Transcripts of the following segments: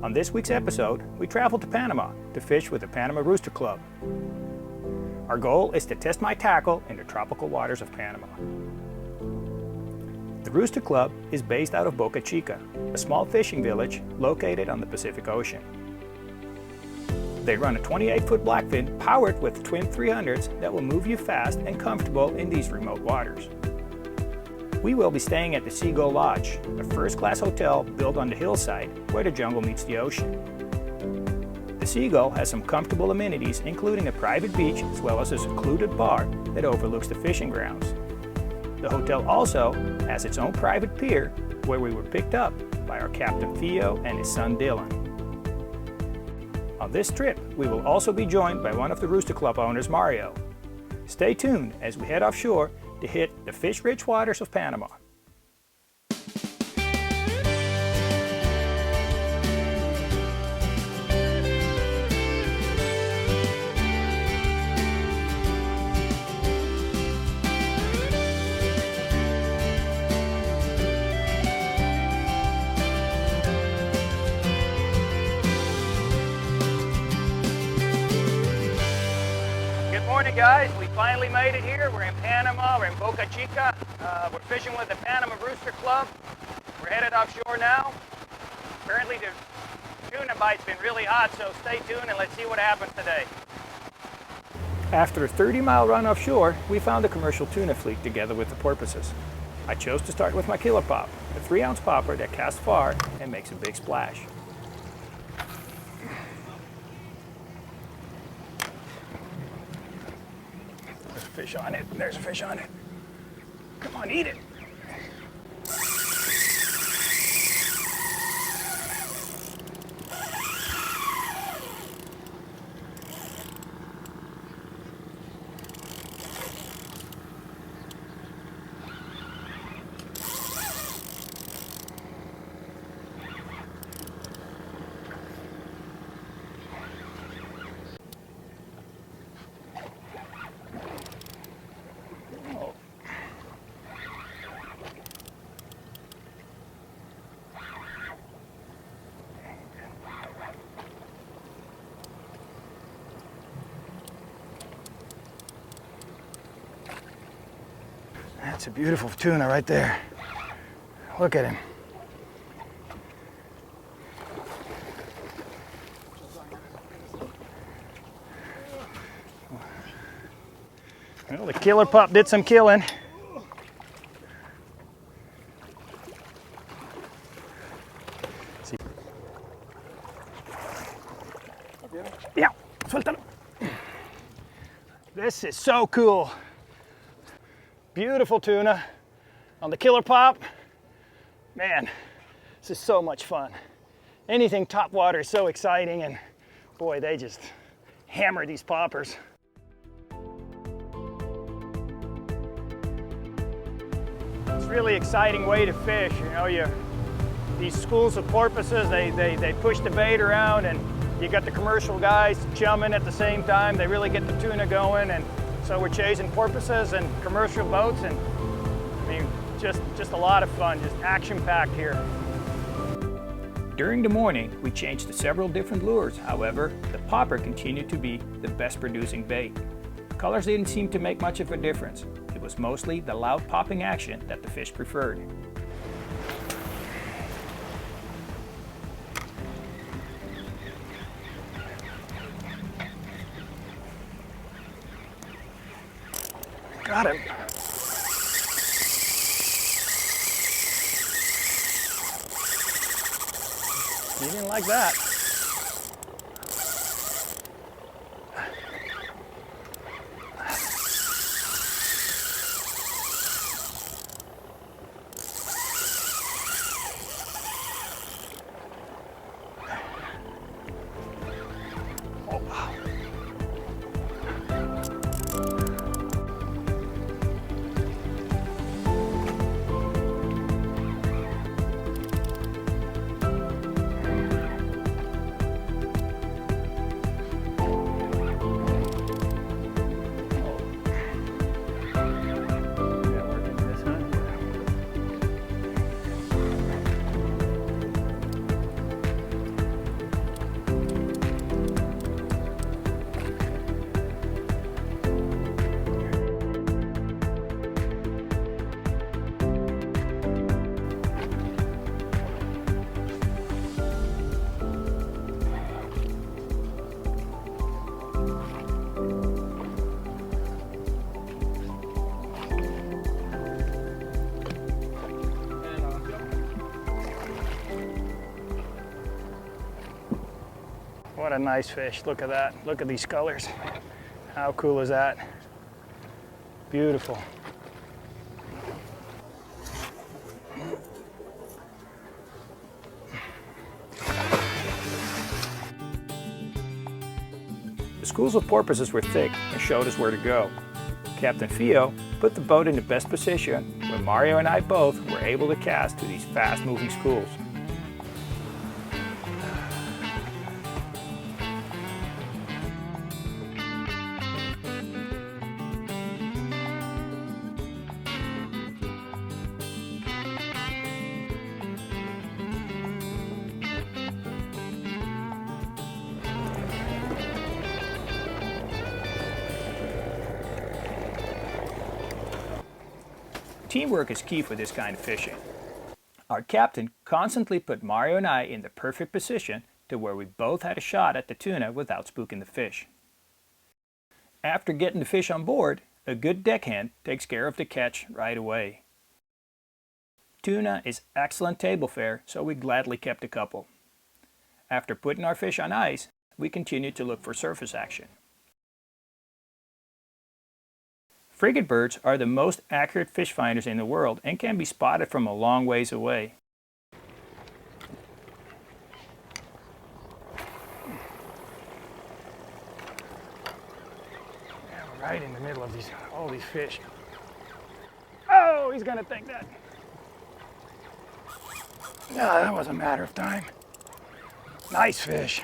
On this week's episode, we travel to Panama to fish with the Panama Rooster Club. Our goal is to test my tackle in the tropical waters of Panama. The Rooster Club is based out of Boca Chica, a small fishing village located on the Pacific Ocean. They run a 28-foot blackfin powered with twin 300s that will move you fast and comfortable in these remote waters. We will be staying at the Seagull Lodge, a first-class hotel built on the hillside where the jungle meets the ocean. The Seagull has some comfortable amenities, including a private beach as well as a secluded bar that overlooks the fishing grounds. The hotel also has its own private pier where we were picked up by our captain Theo and his son Dylan. On this trip, we will also be joined by one of the Rooster Club owners, Mario. Stay tuned as we head offshore to hit the fish-rich waters of Panama. Good morning, guys. We finally made it here. We're in Panama. We're in Boca Chica. We're fishing with the Panama Rooster Club. We're headed offshore now. Apparently the tuna bite's been really hot, so stay tuned and let's see what happens today. After a 30-mile run offshore, we found a commercial tuna fleet together with the porpoises. I chose to start with my killer pop, a 3-ounce popper that casts far and makes a big splash. There's a fish on it. There's a fish on it. Come on, eat it. That's a beautiful tuna right there. Look at him. Well, the killer pup did some killing. Yeah, suéltalo. This is so cool. Beautiful tuna on the killer pop. Man, this is so much fun. Anything topwater is so exciting, and boy, they just hammer these poppers. It's a really exciting way to fish. You know, these schools of porpoises, they push the bait around, and you got the commercial guys chumming at the same time. They really get the tuna going, and so we're chasing porpoises and commercial boats, and I mean, just a lot of fun, just action-packed here. During the morning, we changed to several different lures. However, the popper continued to be the best producing bait. Colors didn't seem to make much of a difference. It was mostly the loud popping action that the fish preferred. Got him. He didn't like that. Oh, wow. What a nice fish. Look at that. Look at these colors. How cool is that? Beautiful. The schools of porpoises were thick and showed us where to go. Captain Fio put the boat in the best position where Mario and I both were able to cast to these fast-moving schools. Teamwork is key for this kind of fishing. Our captain constantly put Mario and I in the perfect position to where we both had a shot at the tuna without spooking the fish. After getting the fish on board, a good deckhand takes care of the catch right away. Tuna is excellent table fare, so we gladly kept a couple. After putting our fish on ice, we continued to look for surface action. Frigate birds are the most accurate fish finders in the world and can be spotted from a long ways away. Yeah, we're right in the middle of all these fish. Oh, he's gonna think that. Yeah, that was a matter of time. Nice fish.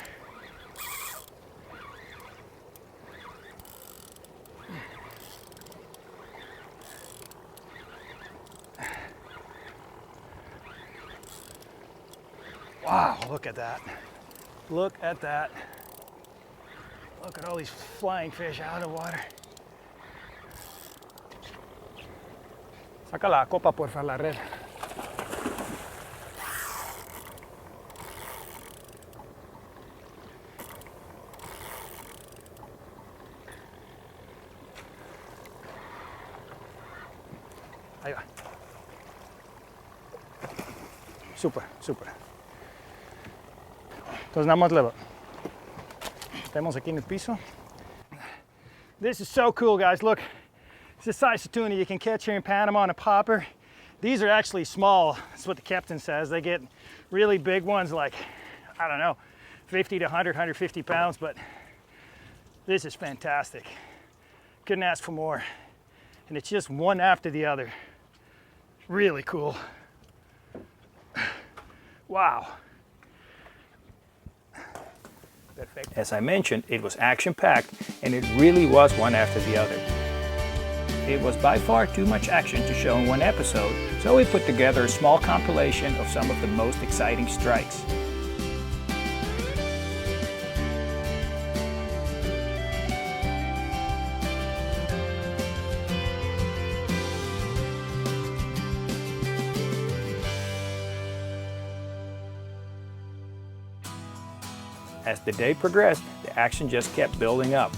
Wow, look at that. Look at that. Look at all these flying fish out of the water. Saca la copa, por favor, la red. Ahí va. Super, super. Entonces nada más le metemos aquí en el piso. This is so cool, guys. Look, it's the size of tuna you can catch here in Panama on a popper. These are actually small. That's what the captain says. They get really big ones like, I don't know, 50 to 100, 150 pounds, but this is fantastic. Couldn't ask for more. And it's just one after the other. Really cool. Wow. As I mentioned, it was action-packed, and it really was one after the other. It was by far too much action to show in one episode, so we put together a small compilation of some of the most exciting strikes. As the day progressed, the action just kept building up.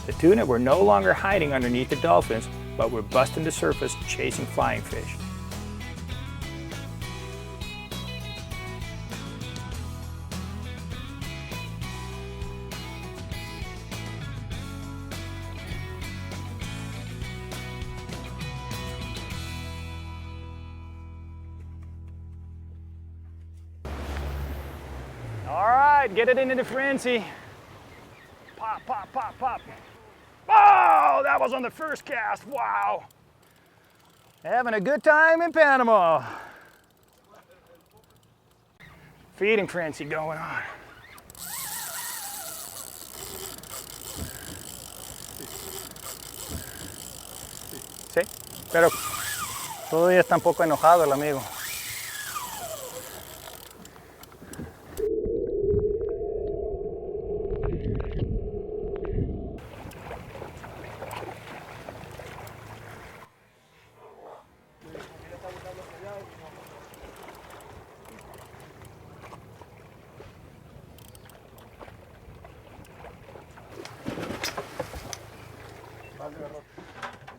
The tuna were no longer hiding underneath the dolphins, but were busting the surface chasing flying fish. All right, get it into the frenzy. Pop, pop, pop, pop. Oh, that was on the first cast. Wow. Having a good time in Panama. Feeding frenzy going on. Sí, pero todavía está un poco enojado el amigo.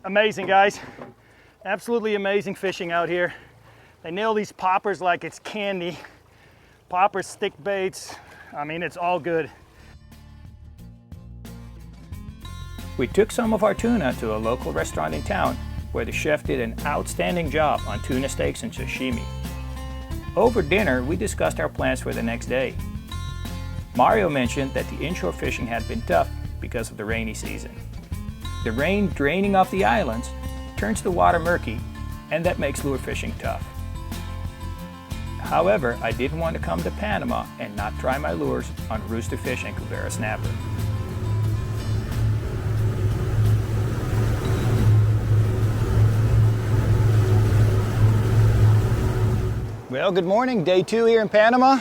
Amazing, guys. Absolutely amazing fishing out here. They nail these poppers like it's candy. Poppers, stick baits. I mean, it's all good. We took some of our tuna to a local restaurant in town where the chef did an outstanding job on tuna steaks and sashimi. Over dinner, we discussed our plans for the next day. Mario mentioned that the inshore fishing had been tough because of the rainy season. The rain draining off the islands turns the water murky, and that makes lure fishing tough. However, I didn't want to come to Panama and not try my lures on rooster fish and cubera snapper. Well, good morning. Day 2 here in Panama.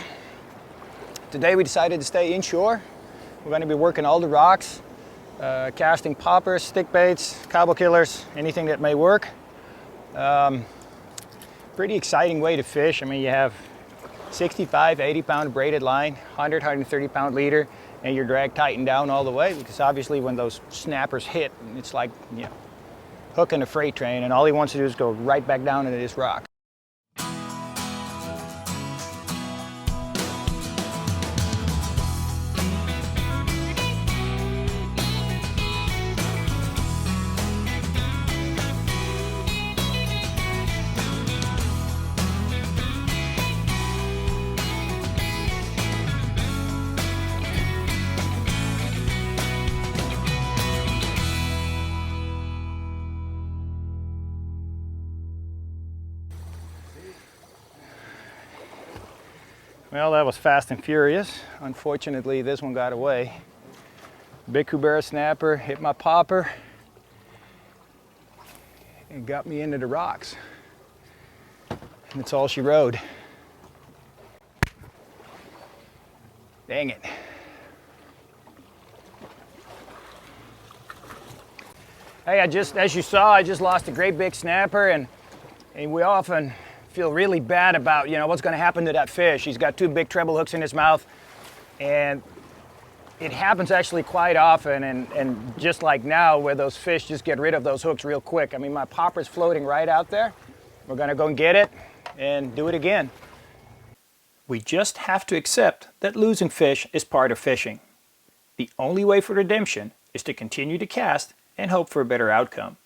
Today we decided to stay inshore. We're going to be working all the rocks, casting poppers, stick baits, cobble killers, anything that may work. Pretty exciting way to fish. I mean, you have 65, 80 pound braided line, 100, 130 pound leader, and your drag tightened down all the way, because obviously when those snappers hit, it's like, you know, hooking a freight train, and all he wants to do is go right back down into this rock. Well, that was fast and furious. Unfortunately, this one got away. Big cubera snapper hit my popper and got me into the rocks. And that's all she rode. Dang it. Hey, as you saw, I just lost a great big snapper, and we often feel really bad about, you know, what's going to happen to that fish. He's got 2 big treble hooks in his mouth, and it happens actually quite often, and just like now, where those fish just get rid of those hooks real quick. I mean, my popper's floating right out there. We're going to go and get it and do it again. We just have to accept that losing fish is part of fishing. The only way for redemption is to continue to cast and hope for a better outcome.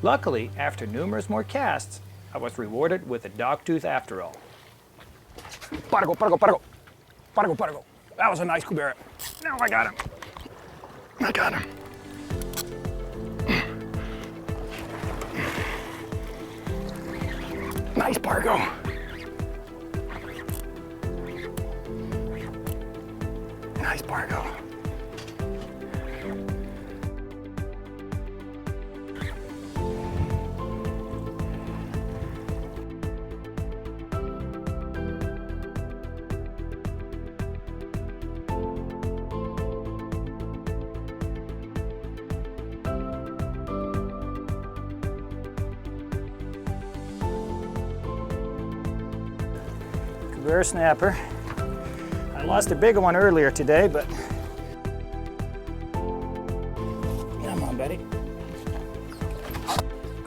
Luckily, after numerous more casts, I was rewarded with a dogtooth after all. Pargo, pargo, pargo. Pargo, pargo. That was a nice cubera. Now I got him. I got him. Nice pargo. Nice pargo. Cubera snapper. I lost a bigger one earlier today, but come on, buddy.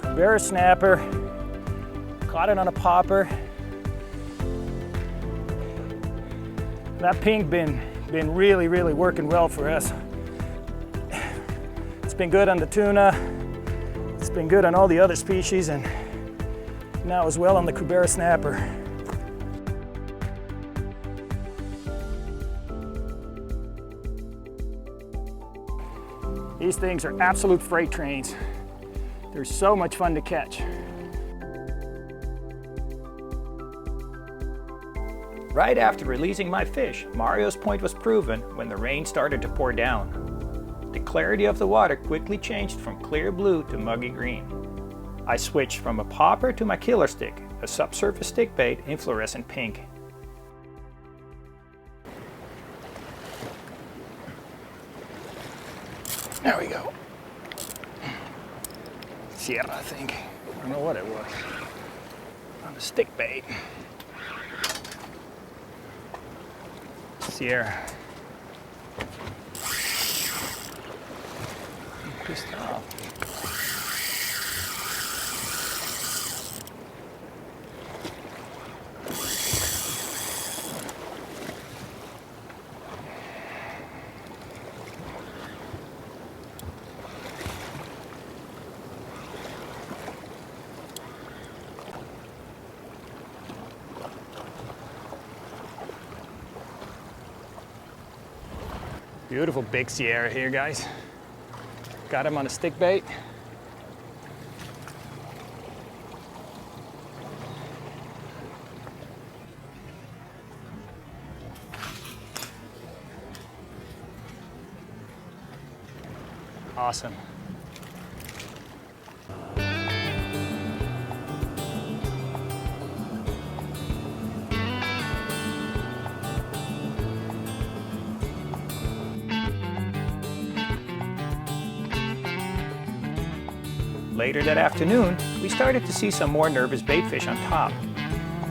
Cubera snapper. Caught it on a popper. That pink been really working well for us. It's been good on the tuna. It's been good on all the other species, and now as well on the cubera snapper. These things are absolute freight trains. They're so much fun to catch. Right after releasing my fish, Mario's point was proven when the rain started to pour down. The clarity of the water quickly changed from clear blue to muggy green. I switched from a popper to my killer stick, a subsurface stick bait in fluorescent pink. There we go. Sierra, I think. I don't know what it was. on the stick bait. Sierra. I'm pissed off. Beautiful big Sierra here, guys. Got him on a stick bait. Awesome. Later that afternoon, we started to see some more nervous baitfish on top.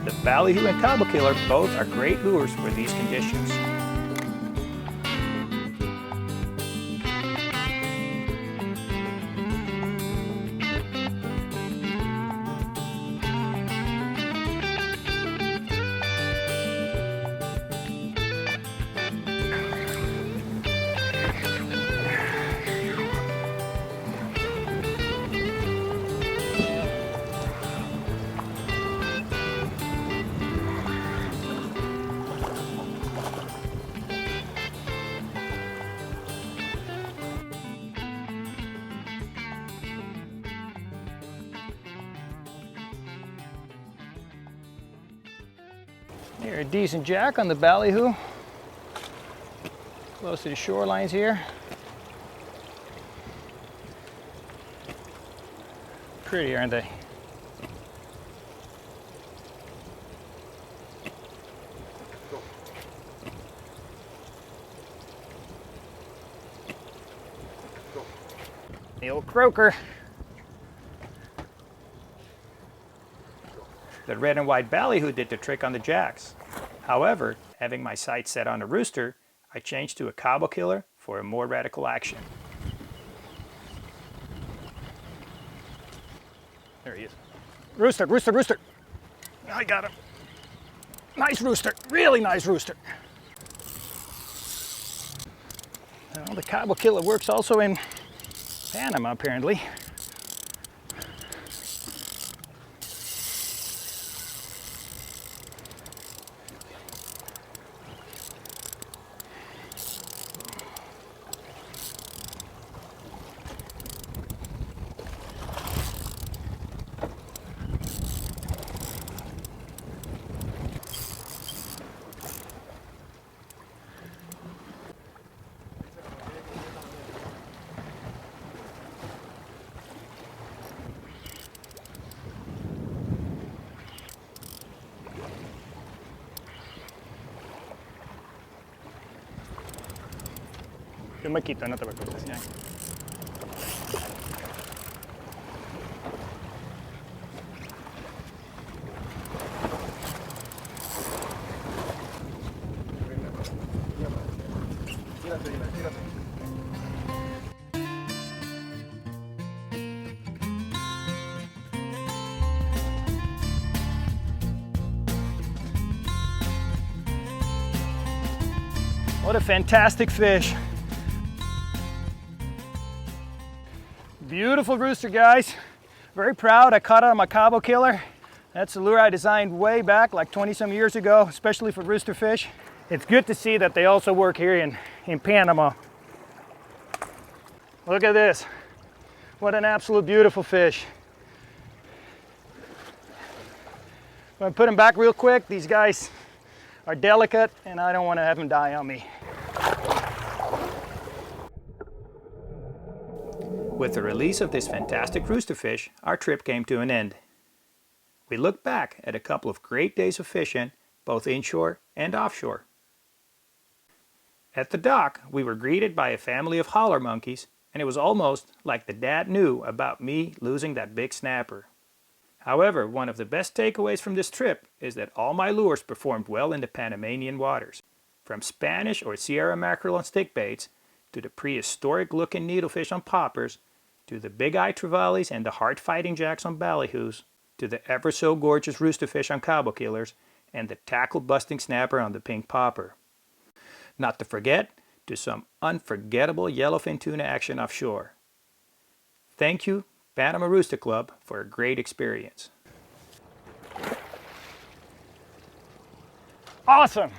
The ballyhoo and cobble killer both are great lures for these conditions. Here, a decent jack on the ballyhoo. Close to the shorelines here. Pretty, aren't they? The old croaker. The red and white ballyhoo did the trick on the jacks. However, having my sights set on a rooster, I changed to a cobble killer for a more radical action. There he is. Rooster, rooster, rooster. I got him. Nice rooster, really nice rooster. Well, the cobble killer works also in Panama, apparently. Yo me quito, no te preocupes. Ya. What a fantastic fish. Beautiful rooster, guys. Very proud. I caught it on my cobble killer. That's a lure I designed way back, like 20 some years ago, especially for rooster fish. It's good to see that they also work here in Panama. Look at this. What an absolute beautiful fish. I'm gonna put them back real quick. These guys are delicate and I don't want to have them die on me. With the release of this fantastic rooster fish, our trip came to an end. We looked back at a couple of great days of fishing, both inshore and offshore. At the dock, we were greeted by a family of holler monkeys, and it was almost like the dad knew about me losing that big snapper. However, one of the best takeaways from this trip is that all my lures performed well in the Panamanian waters. From Spanish or Sierra mackerel on stick baits, to the prehistoric looking needlefish on poppers, to the big-eye trevallies and the hard-fighting jacks on ballyhoos, to the ever so gorgeous roosterfish on cabo killers, and the tackle-busting snapper on the pink popper. Not to forget, to some unforgettable yellowfin tuna action offshore. Thank you, Panama Rooster Club, for a great experience. Awesome.